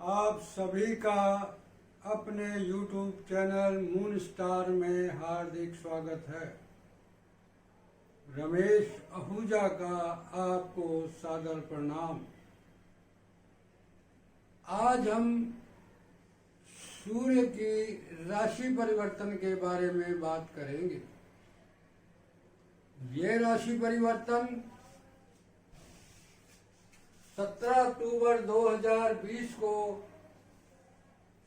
आप सभी का अपने YouTube चैनल मून स्टार में हार्दिक स्वागत है। रमेश आहूजा का आपको सादर प्रणाम। आज हम सूर्य की राशि परिवर्तन के बारे में बात करेंगे। ये राशि परिवर्तन 17 अक्टूबर 2020 को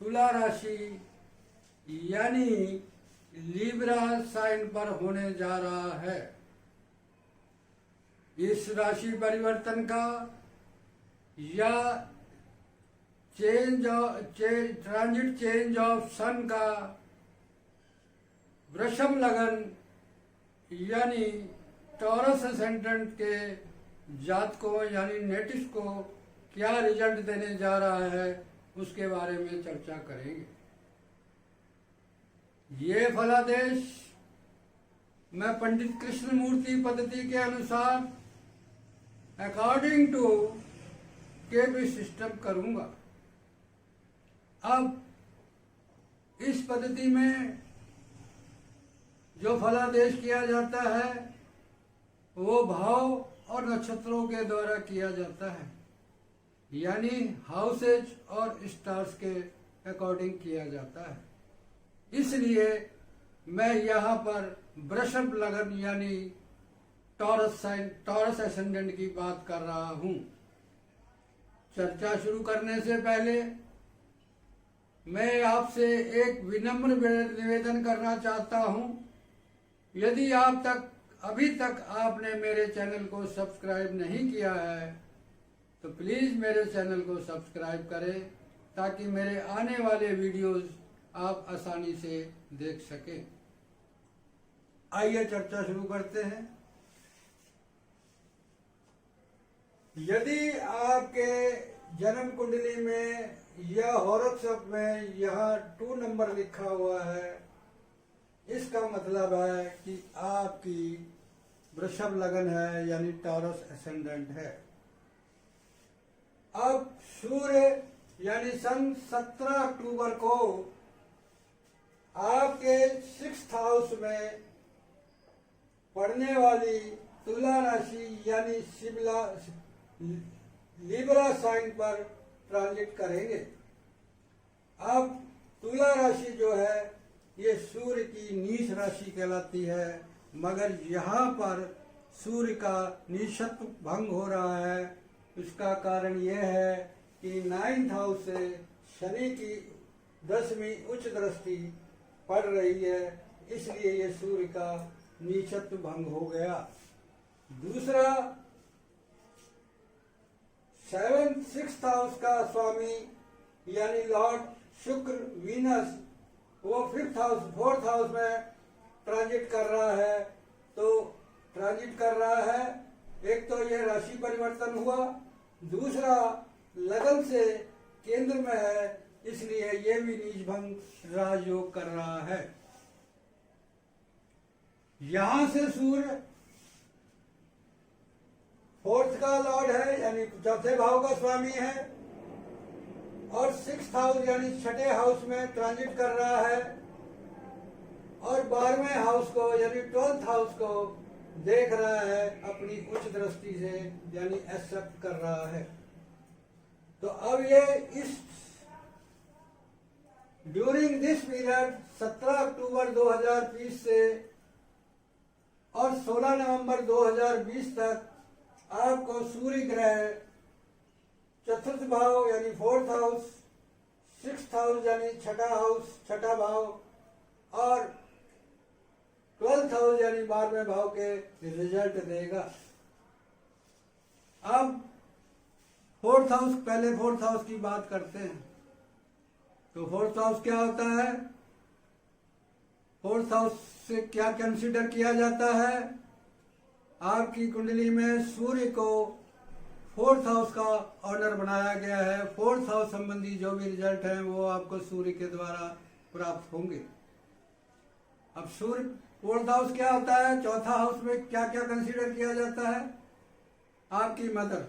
तुला राशि यानी लिब्रा साइन पर होने जा रहा है। इस राशि परिवर्तन का या ट्रांजिट चेंज ऑफ सन का वृषभ लगन यानी टॉरस असेंडेंट के जातकों यानी नेटिव्स को क्या रिजल्ट देने जा रहा है उसके बारे में चर्चा करेंगे। ये फलादेश मैं पंडित कृष्णमूर्ति पद्धति के अनुसार अकॉर्डिंग टू केपी सिस्टम करूंगा। अब इस पद्धति में जो फलादेश किया जाता है वो भाव और नक्षत्रों के द्वारा किया जाता है, यानी हाउसेज और स्टार्स के अकॉर्डिंग किया जाता है। इसलिए मैं यहाँ पर वृषभ लगन यानी टॉरस असेंडेंट की बात कर रहा हूँ। चर्चा शुरू करने से पहले मैं आपसे एक विनम्र निवेदन करना चाहता हूँ। यदि अभी तक आपने मेरे चैनल को सब्सक्राइब नहीं किया है तो प्लीज़ मेरे चैनल को सब्सक्राइब करें ताकि मेरे आने वाले वीडियोस आप आसानी से देख सकें। आइए चर्चा शुरू करते हैं। यदि आपके जन्म कुंडली में या हॉरोस्कोप में यहाँ 2 नंबर लिखा हुआ है, इसका मतलब है कि आपकी वृषभ लगन है यानी टॉरस असेंडेंट है। अब सूर्य यानी सन 17 अक्टूबर को आपके 6th हाउस में पड़ने वाली तुला राशि यानी लिब्रा साइन पर ट्रांजिट करेंगे। अब तुला राशि जो है ये सूर्य की नीच राशि कहलाती है, मगर यहाँ पर सूर्य का नीचत्व भंग हो रहा है। इसका कारण यह है कि 9th हाउस से शनि की 10वीं उच्च दृष्टि पड़ रही है, इसलिए ये सूर्य का नीचत्व भंग हो गया। दूसरा 6th हाउस का स्वामी यानी लॉर्ड शुक्र वीनस वो 4th हाउस में ट्रांजिट कर रहा है। तो ट्रांजिट कर रहा है, एक तो ये राशि परिवर्तन हुआ, दूसरा लगन से केंद्र में है, इसलिए ये भी नीच भंग राजयोग कर रहा है। यहां से सूर्य 4th का लॉर्ड है यानी 4थे भाव का स्वामी है और 6th हाउस यानी 6ठे हाउस में ट्रांजिट कर रहा है और 12वें हाउस को यानी 12th हाउस को देख रहा है अपनी उच्च दृष्टि से यानी एक्सेप्ट कर रहा है। तो अब ये इस ड्यूरिंग दिस पीरियड 17 अक्टूबर 2020 से और 16 नवंबर 2020 तक आपको सूर्य ग्रह 4th भाव यानी 4th हाउस, 6th हाउस यानी 6ठा हाउस 6ठा भाव और 12th हाउस यानी 12वें भाव के रिजल्ट देगा। अब 4th हाउस, पहले 4th हाउस की बात करते हैं। तो 4th हाउस क्या होता है? 4th हाउस से क्या कंसीडर किया जाता है? आपकी कुंडली में सूर्य को 4th हाउस का ऑनर बनाया गया है। 4th हाउस संबंधी जो भी रिजल्ट है वो आपको सूर्य के द्वारा प्राप्त होंगे। अब सूर्य 4th हाउस क्या होता है? 4था हाउस में क्या क्या कंसीडर किया जाता है? आपकी मदर,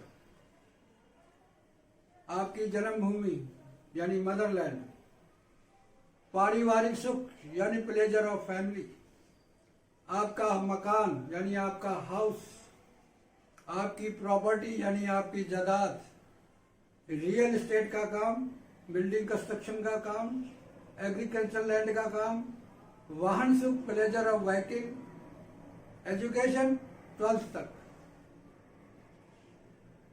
आपकी जन्मभूमि, यानी मदरलैंड, पारिवारिक सुख यानी प्लेजर ऑफ फैमिली, आपका मकान यानी आपका हाउस, आपकी प्रॉपर्टी यानी आपकी जायदाद, रियल एस्टेट का काम, बिल्डिंग कंस्ट्रक्शन का काम, एग्रीकल्चर लैंड का काम, वाहन सुख pleasure of biking, education 12th तक,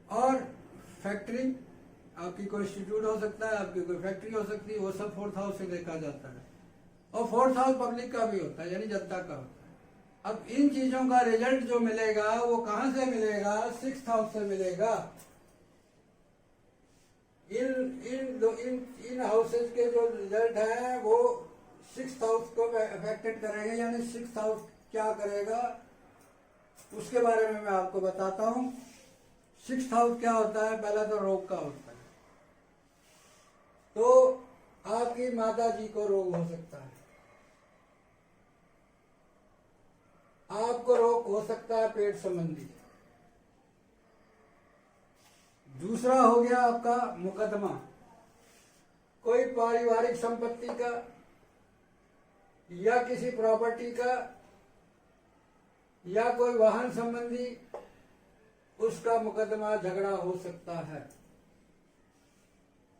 और फैक्ट्री, आपकी कोई इंस्टीट्यूट हो सकता है, आपकी कोई फैक्ट्री हो सकती है, वो सब 4th हाउस से देखा जाता है। और 4th हाउस पब्लिक का भी होता है, यानी जनता का होता है। अब इन चीजों का रिजल्ट जो मिलेगा वो कहां से मिलेगा? 6th हाउस से मिलेगा। इन हाउसेज के जो रिजल्ट है वो 6th हाउस को अफेक्टेड करेंगे, यानी 6th हाउस क्या करेगा उसके बारे में मैं आपको बताता हूं। 6th हाउस क्या होता है? पहला तो रोग का होता है। तो आपकी माता जी को रोग हो सकता है, आपको रोग हो सकता है पेट संबंधी। दूसरा हो गया आपका मुकदमा, कोई पारिवारिक संपत्ति का या किसी प्रॉपर्टी का या कोई वाहन संबंधी, उसका मुकदमा झगड़ा हो सकता है।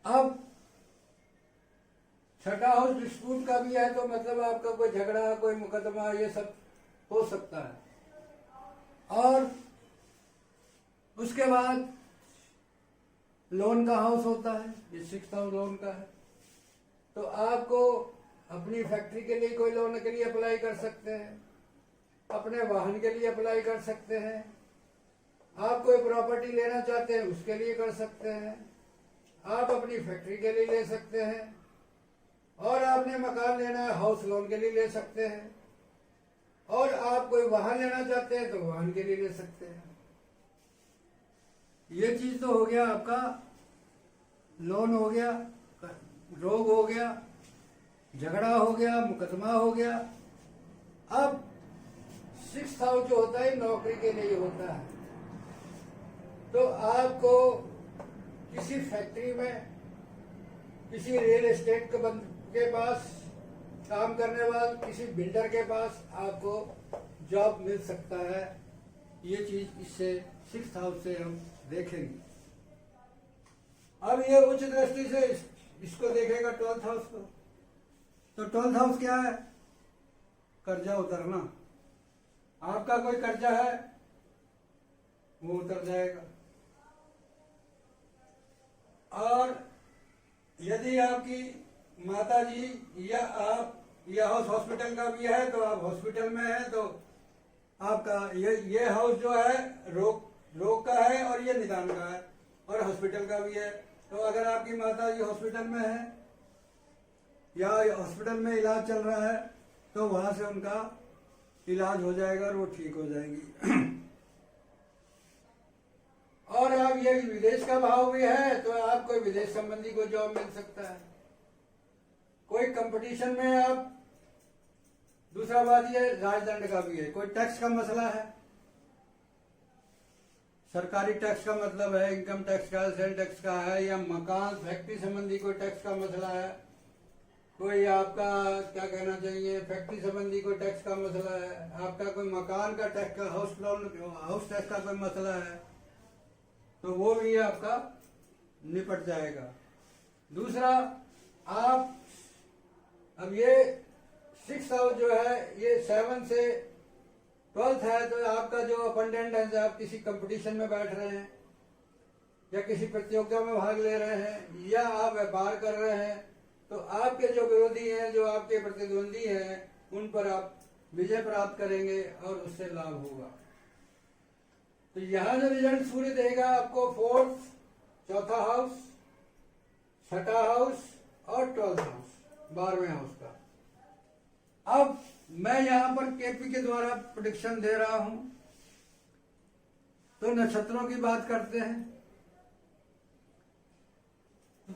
अब 6ठा हाउस डिस्प्यूट का भी है, तो मतलब आपका कोई झगड़ा, कोई मुकदमा, ये सब हो सकता है। और उसके बाद लोन का हाउस होता है, ये 6th हाउस लोन का है। तो आपको अपनी फैक्ट्री के लिए कोई लोन के लिए अप्लाई कर सकते हैं, अपने वाहन के लिए अप्लाई कर सकते हैं, आप कोई प्रॉपर्टी लेना चाहते हैं उसके लिए कर सकते हैं, आप अपनी फैक्ट्री के लिए ले सकते हैं, और आपने मकान लेना है हाउस लोन के लिए ले सकते हैं, और आप कोई वाहन लेना चाहते हैं तो वाहन के लिए ले सकते हैं। ये चीज तो हो गया आपका, लोन हो गया, रोग हो गया, झगड़ा हो गया, मुकदमा हो गया। अब 6th हाउस जो होता है नौकरी के लिए होता है। तो आपको किसी फैक्ट्री में, किसी रियल एस्टेट के पास काम करने वाले किसी बिल्डर के पास आपको जॉब मिल सकता है। ये चीज इससे 6th हाउस से हम देखेंगे। अब ये उच्च दृष्टि से इसको देखेगा 12th हाउस को। तो 12th हाउस क्या है? कर्जा उतरना। आपका कोई कर्जा है वो उतर जाएगा। और यदि आपकी माता जी या आप या हाउस हॉस्पिटल का भी है तो आप हॉस्पिटल में है तो आपका ये हाउस जो है रोग का है और ये निदान का है और हॉस्पिटल का भी है। तो अगर आपकी माता जी हॉस्पिटल में है या हॉस्पिटल में इलाज चल रहा है तो वहां से उनका इलाज हो जाएगा और वो ठीक हो जाएंगी। और आप ये विदेश का भाव भी है तो आपको विदेश संबंधी कोई जॉब मिल सकता है, कोई कंपटीशन में आप। दूसरा बात ये राजदंड का भी है, कोई टैक्स का मसला है, सरकारी टैक्स का मतलब है इनकम टैक्स का, सेल टैक्स का है, या मकान फैक्ट्री संबंधी कोई टैक्स का मसला है, कोई आपका क्या कहना चाहिए फैक्ट्री संबंधी कोई टैक्स का मसला है, आपका कोई मकान का टैक्स का हाउस टैक्स का कोई मसला है, तो वो भी आपका निपट जाएगा। दूसरा आप अब ये 6th हाउस जो है ये 7 से 12th है, तो आपका जो अपेंडेंट है, आप किसी कंपटीशन में बैठ रहे हैं या किसी प्रतियोगिता में भाग ले रहे हैं या आप व्यापार कर रहे हैं, तो आपके जो विरोधी हैं, जो आपके प्रतिद्वंदी हैं, उन पर आप विजय प्राप्त करेंगे और उससे लाभ होगा। तो यहां जो रिजल्ट सूर्य देगा आपको 4th, 4था हाउस, 6ठा हाउस और 12th हाउस, 12वें हाउस का। अब मैं यहां पर केपी के द्वारा प्रेडिक्शन दे रहा हूं। तो नक्षत्रों की बात करते हैं।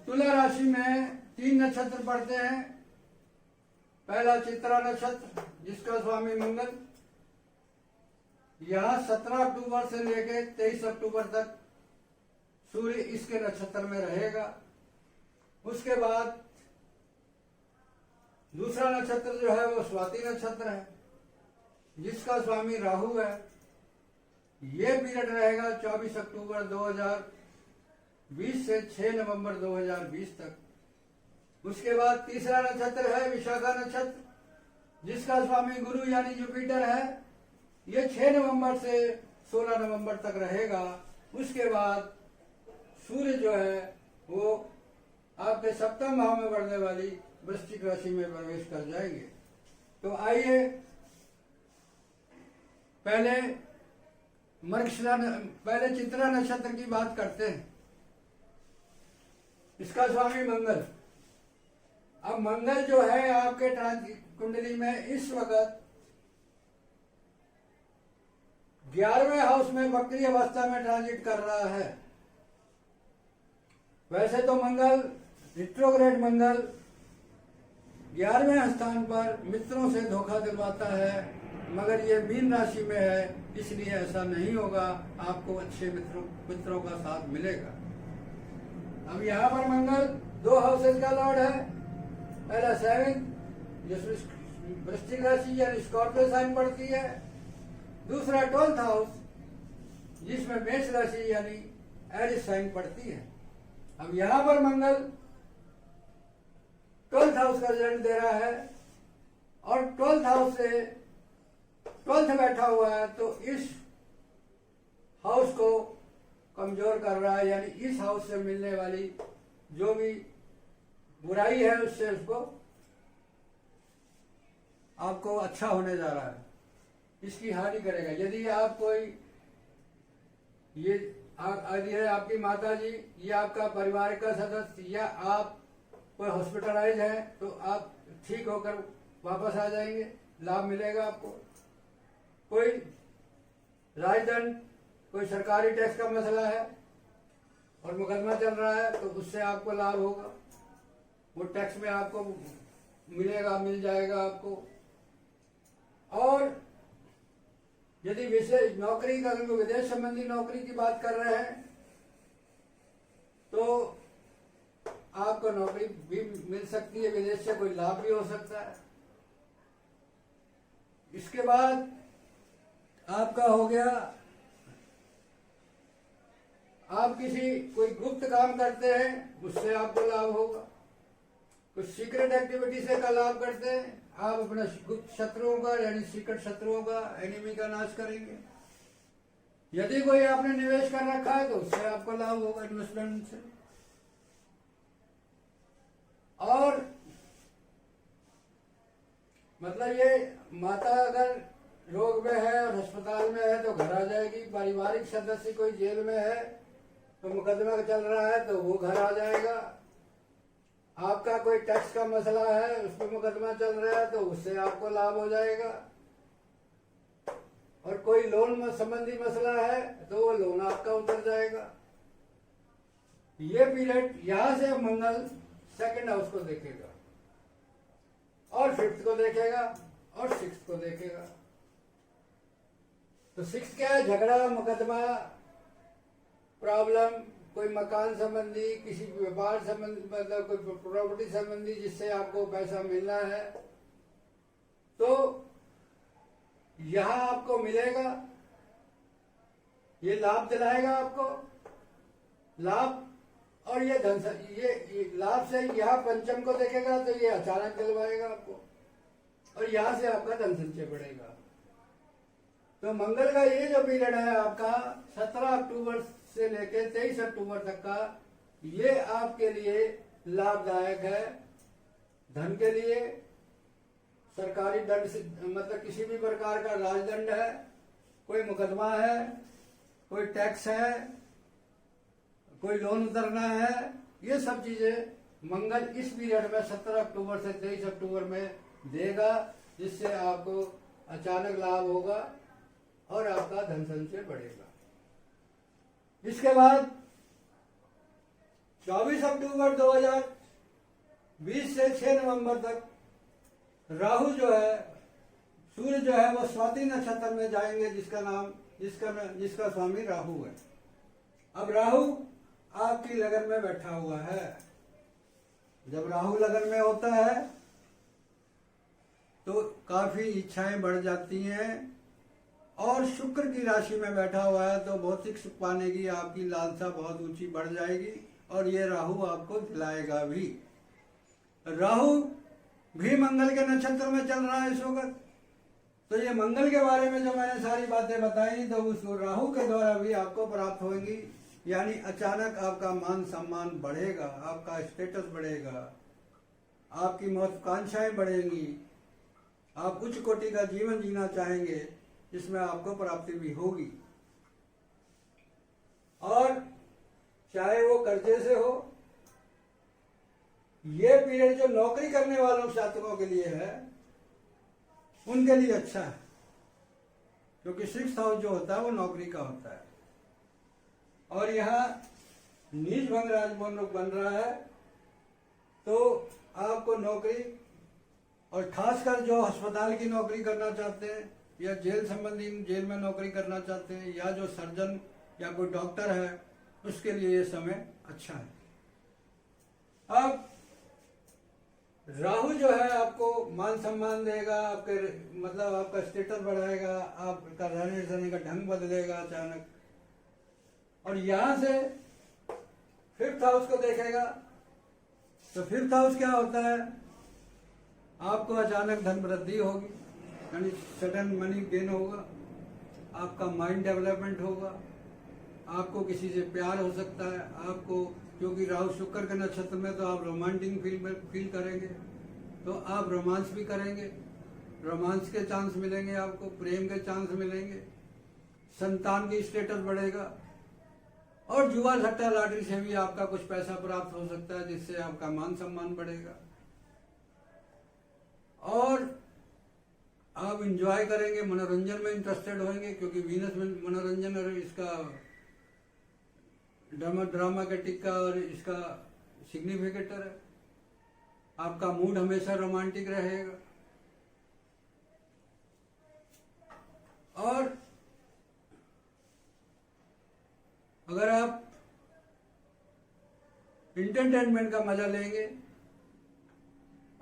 तुला राशि में 3 नक्षत्र पड़ते हैं। पहला चित्रा नक्षत्र जिसका स्वामी मंगल, यहां 17 अक्टूबर से लेकर 23 अक्टूबर तक सूर्य इसके नक्षत्र में रहेगा। उसके बाद दूसरा नक्षत्र जो है वो स्वाति नक्षत्र है, जिसका स्वामी राहु है। ये पीरियड रहेगा 24 अक्टूबर 2020 से 6 नवंबर 2020 तक। उसके बाद तीसरा नक्षत्र है विशाखा नक्षत्र, जिसका स्वामी गुरु यानी जुपिटर है। ये 6 नवंबर से 16 नवंबर तक रहेगा। उसके बाद सूर्य जो है वो आपके सप्तम भाव में बढ़ने वाली वृश्चिक राशि में प्रवेश कर जाएंगे। तो आइए पहले चित्रा नक्षत्र की बात करते हैं। इसका स्वामी मंगल। अब मंगल जो है आपके कुंडली में इस वक्त 11वें हाउस में वक्री अवस्था में ट्रांजिट कर रहा है। वैसे तो मंगल रिट्रोग्रेड मंगल 11वें स्थान पर मित्रों से धोखा दिलवाता है, मगर ये मीन राशि में है, इसलिए ऐसा नहीं होगा। आपको अच्छे मित्रों का साथ मिलेगा। अब यहाँ पर मंगल 2 हाउसेज का लॉर्ड है। पहला 7 जिसमें वृश्चिक राशि यानी स्कॉर्पियो साइन पड़ती है। दूसरा 12th हाउस जिसमें मेष राशि यानी एरिस साइन पड़ती है। अब यहाँ पर मंगल 12th हाउस का रिजल्ट दे रहा है और 12th हाउस से 12th बैठा हुआ है, तो इस हाउस को कमजोर कर रहा है, यानी इस हाउस से मिलने वाली जो भी बुराई है उससे उसको आपको अच्छा होने जा रहा है, इसकी हानि करेगा। यदि आप कोई यदि है आपकी माता जी या आपका परिवार का सदस्य या आप कोई हॉस्पिटलाइज है, तो आप ठीक होकर वापस आ जाएंगे, लाभ मिलेगा आपको। कोई राजदंड, कोई सरकारी टैक्स का मसला है और मुकदमा चल रहा है, तो उससे आपको लाभ होगा। वो टैक्स में आपको मिलेगा, मिल जाएगा आपको। और यदि विशेष नौकरी का, विदेश संबंधी नौकरी की बात कर रहे हैं, तो आपको नौकरी भी मिल सकती है, विदेश से कोई लाभ भी हो सकता है। इसके बाद आपका हो गया, आप कोई गुप्त काम करते हैं, उससे आपको लाभ होगा। कुछ सीक्रेट एक्टिविटी से का लाभ करते हैं, आप अपने गुप्त शत्रुओं का यानी सीक्रेट शत्रुओं का, एनिमी का नाश करेंगे। यदि कोई आपने निवेश कर रखा है, तो उससे आपको लाभ होगा इन्वेस्टमेंट से। और मतलब ये माता अगर रोग में है और अस्पताल में है तो घर आ जाएगी। पारिवारिक सदस्य कोई जेल में है तो मुकदमा चल रहा है तो वो घर आ जाएगा। आपका कोई टैक्स का मसला है, उस पर मुकदमा चल रहा है तो उससे आपको लाभ हो जाएगा। और कोई लोन संबंधी मसला है तो वो लोन आपका उतर जाएगा। ये पीरियड यहां से मंगल 2nd हाउस को देखेगा और 5th को देखेगा और 6th को देखेगा। तो 6th क्या है? झगड़ा, मुकदमा, प्रॉब्लम, कोई मकान संबंधी, किसी व्यापार संबंधी, मतलब कोई प्रॉपर्टी संबंधी जिससे आपको पैसा मिलना है, तो यहां आपको मिलेगा। ये लाभ दिलाएगा आपको, लाभ। और ये धन, ये लाभ से यहाँ 5th को देखेगा तो ये अचानक दिलवाएगा आपको, और यहां से आपका धन संचय बढ़ेगा। तो मंगल का ये जो पीरियड है आपका 17 अक्टूबर से लेकर 23 अक्टूबर तक का, ये आपके लिए लाभदायक है। धन के लिए, सरकारी दंड से, मतलब किसी भी प्रकार का राजदंड है, कोई मुकदमा है, कोई टैक्स है, कोई लोन उतरना है, ये सब चीजें मंगल इस पीरियड में 17 अक्टूबर से 23 अक्टूबर में देगा, जिससे आपको अचानक लाभ होगा और आपका धन संचय बढ़ेगा। इसके बाद 24 अक्टूबर 2020 से 6 नवंबर तक राहु जो है, सूर्य जो है वो स्वाति नक्षत्र में जाएंगे, जिसका स्वामी राहु है। अब राहु आपकी लगन में बैठा हुआ है। जब राहु लगन में होता है तो काफी इच्छाएं बढ़ जाती हैं, और शुक्र की राशि में बैठा हुआ है तो भौतिक सुख पाने की आपकी लालसा बहुत ऊंची बढ़ जाएगी, और ये राहु आपको दिलाएगा भी। राहु भी मंगल के नक्षत्र में चल रहा है इस वक्त, तो ये मंगल के बारे में जो मैंने सारी बातें बताई तो उस राहु के द्वारा भी आपको प्राप्त होंगी। यानी अचानक आपका मान सम्मान बढ़ेगा, आपका स्टेटस बढ़ेगा, आपकी महत्वाकांक्षाएं बढ़ेंगी, आप उच्च कोटि का जीवन जीना चाहेंगे, जिसमें आपको प्राप्ति भी होगी। और चाहे वो कर्जे से हो, ये पीरियड जो नौकरी करने वालों छात्रों के लिए है उनके लिए अच्छा है, क्योंकि 6th हाउस जो होता है वो नौकरी का होता है, और यहाँ नीच भंग राजभवन बन रहा है, तो आपको नौकरी, और खासकर जो अस्पताल की नौकरी करना चाहते हैं या जेल संबंधी जेल में नौकरी करना चाहते हैं, या जो सर्जन या कोई डॉक्टर है, उसके लिए ये समय अच्छा है। अब राहु जो है आपको मान सम्मान देगा, आपके मतलब आपका स्टेटस बढ़ाएगा, आपका रहने सहने का ढंग बदलेगा अचानक, और यहां से 5th हाउस को देखेगा तो 5th हाउस क्या होता है, आपको अचानक धन वृद्धि होगी, यानी सडन मनी गेन होगा, आपका माइंड डेवलपमेंट होगा, आपको किसी से प्यार हो सकता है, आपको क्योंकि राहु शुक्र के नक्षत्र में तो आप रोमांटिक फील करेंगे, तो आप रोमांस भी करेंगे, रोमांस के चांस मिलेंगे, आपको प्रेम के चांस मिलेंगे, संतान की स्टेटस बढ़ेगा, और जुआ सट्टा लॉटरी से भी आपका कुछ पैसा प्राप्त हो सकता है, जिससे आपका मान सम्मान बढ़ेगा, और आप इंजॉय करेंगे, मनोरंजन में इंटरेस्टेड होंगे, क्योंकि वीनस में मनोरंजन और इसका ड्रामेटिक का और इसका सिग्निफिकेटर है। आपका मूड हमेशा रोमांटिक रहेगा, और अगर आप एंटरटेनमेंट का मजा लेंगे,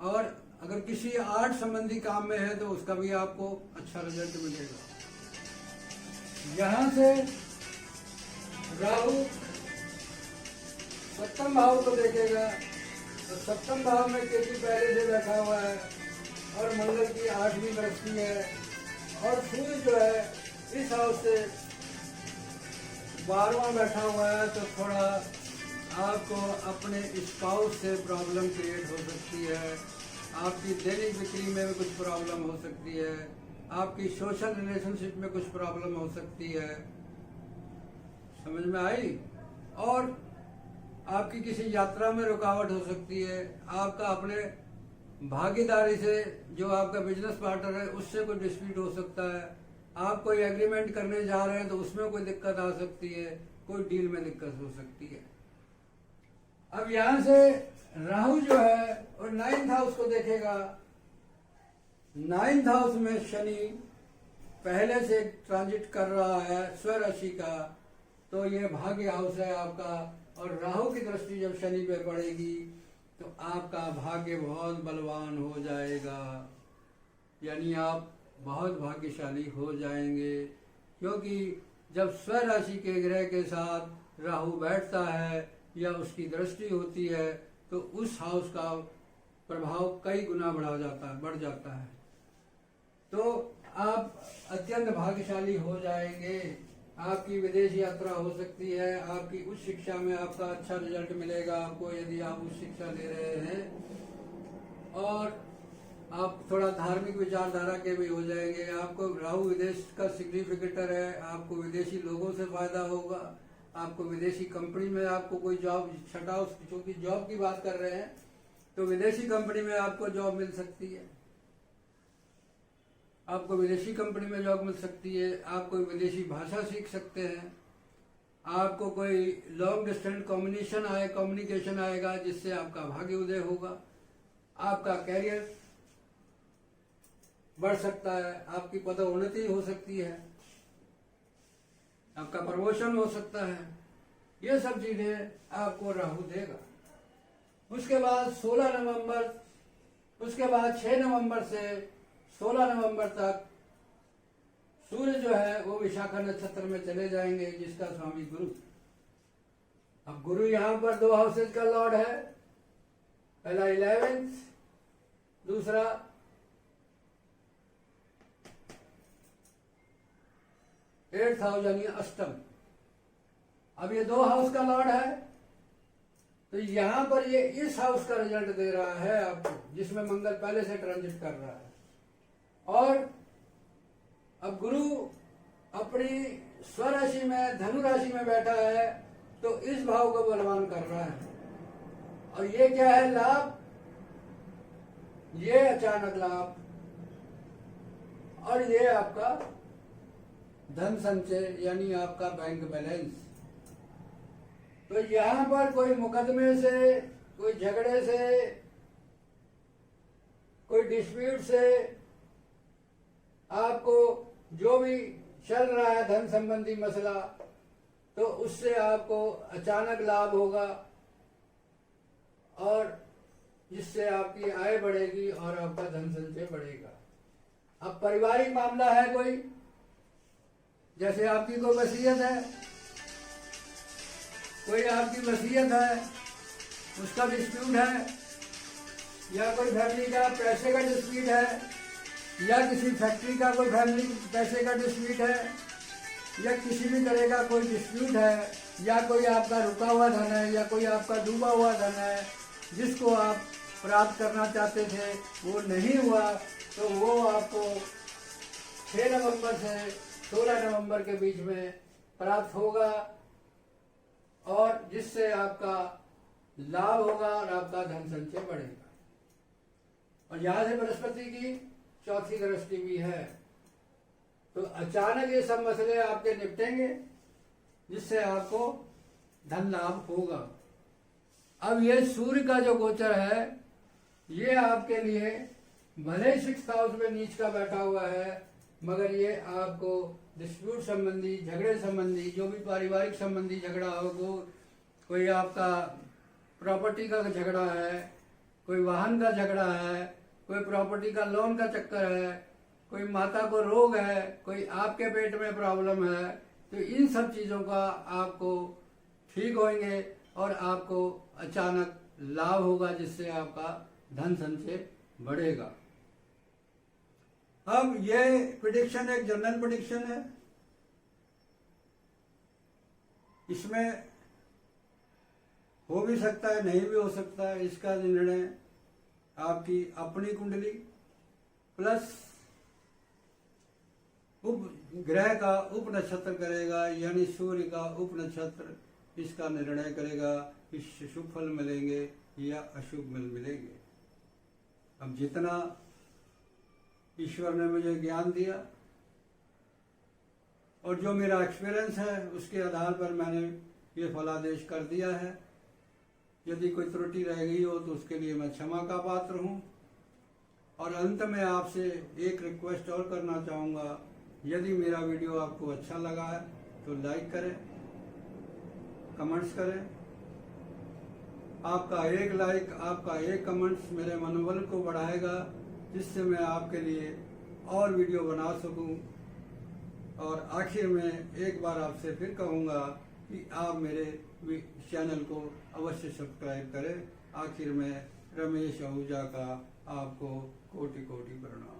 और अगर किसी आर्ट संबंधी काम में है तो उसका भी आपको अच्छा रिजल्ट मिलेगा। यहां से राहु 7th भाव को देखेगा, तो 7th भाव में केतु पहले से बैठा हुआ है, और मंगल की 8वीं दृष्टि है, और सूर्य जो है इस हाउस से 12वां बैठा हुआ है, तो थोड़ा आपको अपने स्पाउस से प्रॉब्लम क्रिएट हो सकती है, आपकी दैनिक बिक्री में भी कुछ प्रॉब्लम हो सकती है, आपकी सोशल रिलेशनशिप में कुछ प्रॉब्लम हो सकती है, समझ में आई, और आपकी किसी यात्रा में रुकावट हो सकती है, आपका अपने भागीदारी से जो आपका बिजनेस पार्टनर है उससे कोई डिस्प्यूट हो सकता है, आप कोई एग्रीमेंट करने जा रहे हैं तो उसमें कोई दिक्कत आ सकती है, कोई डील में दिक्कत हो सकती है। अब यहां से राहु जो है और 9th हाउस को देखेगा, 9th हाउस में शनि पहले से ट्रांजिट कर रहा है स्वराशि का, तो ये भाग्य हाउस है आपका, और राहु की दृष्टि जब शनि पे पड़ेगी तो आपका भाग्य बहुत बलवान हो जाएगा, यानी आप बहुत भाग्यशाली हो जाएंगे, क्योंकि जब स्वराशि के ग्रह के साथ राहु बैठता है या उसकी दृष्टि होती है तो उस हाउस का प्रभाव कई गुना बढ़ जाता है, तो आप अत्यंत भाग्यशाली हो जाएंगे। आपकी विदेश यात्रा हो सकती है, आपकी उच्च शिक्षा में आपका अच्छा रिजल्ट मिलेगा आपको, यदि आप उच्च शिक्षा ले रहे हैं, और आप थोड़ा धार्मिक विचारधारा के भी हो जाएंगे। आपको राहु विदेश का सिग्निफिकेटर है, आपको विदेशी लोगों से फायदा होगा, आपको विदेशी कंपनी में आपको कोई जॉब, छठा क्योंकि जॉब की बात कर रहे हैं तो विदेशी कंपनी में आपको जॉब मिल सकती है, आपको विदेशी कंपनी में जॉब मिल सकती है, आप कोई विदेशी भाषा सीख सकते हैं, आपको कोई लॉन्ग डिस्टेंस कम्युनिकेशन आएगा जिससे आपका भाग्य उदय होगा, आपका कैरियर बढ़ सकता है, आपकी पदोन्नति हो सकती है, आपका प्रमोशन हो सकता है, ये सब चीजें आपको राहु देगा। उसके बाद 16 नवंबर, उसके बाद 6 नवंबर से 16 नवंबर तक सूर्य जो है वो विशाखा नक्षत्र में चले जाएंगे, जिसका स्वामी गुरु। अब गुरु यहाँ पर 2 हाउसेज का लॉर्ड है, पहला 11th, दूसरा 8th हाउस यानी अष्टम। अब ये 2 हाउस का लॉर्ड है, तो यहां पर ये इस हाउस का रिजल्ट दे रहा है आपको, जिसमें मंगल पहले से ट्रांजिट कर रहा है। और अब गुरु अपनी स्वराशि में, धनु राशि में बैठा है, तो इस भाव को बलवान कर रहा है। और ये क्या है? लाभ, ये अचानक लाभ, और ये आपका धन संचय यानी आपका बैंक बैलेंस। तो यहां पर कोई मुकदमे से, कोई झगड़े से, कोई डिस्प्यूट से आपको जो भी चल रहा है धन संबंधी मसला, तो उससे आपको अचानक लाभ होगा, और जिससे आपकी आय बढ़ेगी और आपका धन संचय बढ़ेगा। अब पारिवारिक मामला है कोई, जैसे आपकी कोई वसीयत है, कोई आपकी वसीयत है, उसका डिस्प्यूट है, या कोई फैमिली का पैसे का डिस्प्यूट है, या किसी फैक्ट्री का कोई फैमिली पैसे का डिस्प्यूट है, या किसी भी तरह का कोई डिस्प्यूट है, या कोई आपका रुका हुआ धन है, या कोई आपका डूबा हुआ धन है जिसको आप प्राप्त करना चाहते थे, वो नहीं हुआ, तो वो आपको 6 नवंबर से 16 नवंबर के बीच में प्राप्त होगा, और जिससे आपका लाभ होगा और आपका धन संचय बढ़ेगा। और यहां से बृहस्पति की 4थी दृष्टि भी है, तो अचानक ये सब मसले आपके निपटेंगे, जिससे आपको धन लाभ होगा। अब ये सूर्य का जो गोचर है, ये आपके लिए भले 6th हाउस में नीच का बैठा हुआ है, मगर ये आपको डिस्प्यूट संबंधी, झगड़े संबंधी, जो भी पारिवारिक संबंधी झगड़ा हो, कोई आपका प्रॉपर्टी का झगड़ा है, कोई वाहन का झगड़ा है, कोई प्रॉपर्टी का लोन का चक्कर है, कोई माता को रोग है, कोई आपके पेट में प्रॉब्लम है, तो इन सब चीजों का आपको ठीक होंगे और आपको अचानक लाभ होगा, जिससे आपका धन संचय बढ़ेगा। अब ये प्रेडिक्शन एक जनरल प्रेडिक्शन है, इसमें हो भी सकता है, नहीं भी हो सकता है। इसका निर्णय आपकी अपनी कुंडली प्लस उप ग्रह का उप नक्षत्र करेगा, यानी सूर्य का उप नक्षत्र इसका निर्णय करेगा, इससे शुभ फल मिलेंगे या अशुभ फल मिलेंगे। अब जितना ईश्वर ने मुझे ज्ञान दिया और जो मेरा एक्सपीरियंस है, उसके आधार पर मैंने ये फलादेश कर दिया है। यदि कोई त्रुटि रह गई हो तो उसके लिए मैं क्षमा का पात्र हूँ। और अंत में आपसे एक रिक्वेस्ट और करना चाहूँगा, यदि मेरा वीडियो आपको अच्छा लगा है तो लाइक करें, कमेंट्स करें। आपका एक लाइक, आपका एक कमेंट्स मेरे मनोबल को बढ़ाएगा, जिससे मैं आपके लिए और वीडियो बना सकूं। और आखिर में एक बार आपसे फिर कहूँगा कि आप मेरे चैनल को अवश्य सब्सक्राइब करें। आखिर में रमेश आहूजा का आपको कोटि कोटि प्रणाम।